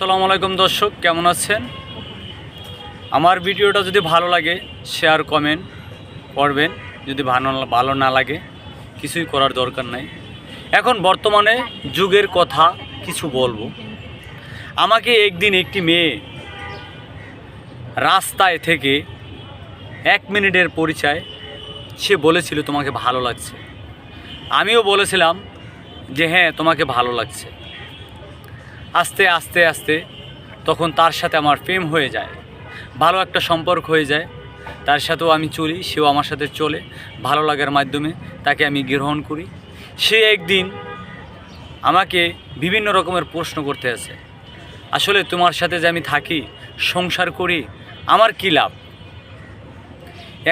আসসালামু আলাইকুম দর্শক, কেমন আছেন? আমার ভিডিওটা যদি ভালো লাগে শেয়ার কমেন্ট করবেন। যদি ভালো না লাগে কিছুই করার দরকার নাই। এখন বর্তমানে যুগের কথা কিছু বলবো। আমাকে একদিন একটি মেয়ে রাস্তায় থেকে 1 মিনিটের পরিচয় সে বলেছিল তোমাকে ভালো লাগছে। আমিও বলেছিলাম যে হ্যাঁ তোমাকে ভালো লাগছে। আস্তে আস্তে আস্তে তখন তার সাথে আমার প্রেম হয়ে যায়, ভালো একটা সম্পর্ক হয়ে যায়। তার সাথেও আমি চলি, সেও আমার সাথে চলে। ভালো লাগার মাধ্যমে তাকে আমি গ্রহণ করি। সে একদিন আমাকে বিভিন্ন রকমের প্রশ্ন করতে আছে, আসলে তোমার সাথে যে আমি থাকি, সংসার করি, আমার কী লাভ?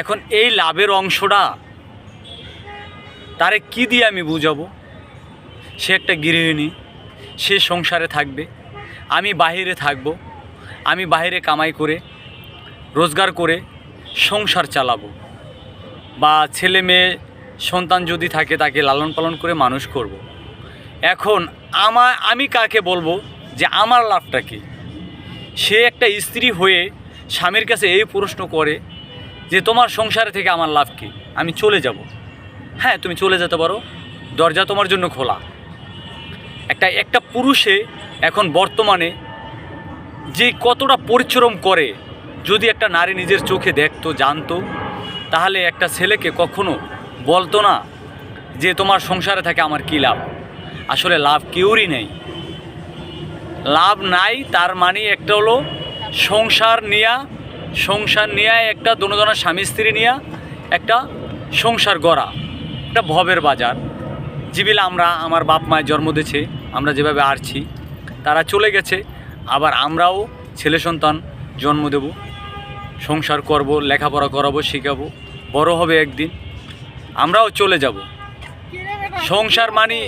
এখন এই লাভের অংশটা তারে কি দিয়ে আমি বুঝাবো? সে একটা গৃহিণী, সে সংসারে থাকবে, আমি বাহিরে থাকব। আমি বাহিরে কামাই করে রোজগার করে সংসার চালাবো, বা ছেলে মেয়ে সন্তান যদি থাকে তাকে লালন পালন করে মানুষ করব। এখন আমি কাকে বলবো যে আমার লাভটা কী? সে একটা স্ত্রী হয়ে স্বামীর কাছে এই প্রশ্ন করে যে তোমার সংসারে থেকে আমার লাভ কী? আমি চলে যাব। হ্যাঁ, তুমি চলে যেতে পারো, দরজা তোমার জন্য খোলা। একটা পুরুষে এখন বর্তমানে যে কতটা পরিশ্রম করে, যদি একটা নারী নিজের চোখে দেখতো, জানতো, তাহলে একটা ছেলেকে কখনো বলতো না যে তোমার সংসারে থাকে আমার কী লাভ। আসলে লাভ কেউরই নেই, লাভ নাই। তার মানে একটা হলো সংসার নিয়ে একটা দুজনের স্বামী স্ত্রী নিয়ে একটা সংসার গড়া, একটা ভবের বাজার। জীবিলা আমার বাপ মায়ের জন্ম দিয়েছে, আমরা যেভাবে আসছি, তারা চলে গেছে, আবার আমরাও ছেলে সন্তান জন্ম দেব, সংসার করব, লেখাপড়া করাবো, শেখাবো, বড় হবে একদিন, আমরাও চলে যাব। সংসার মানে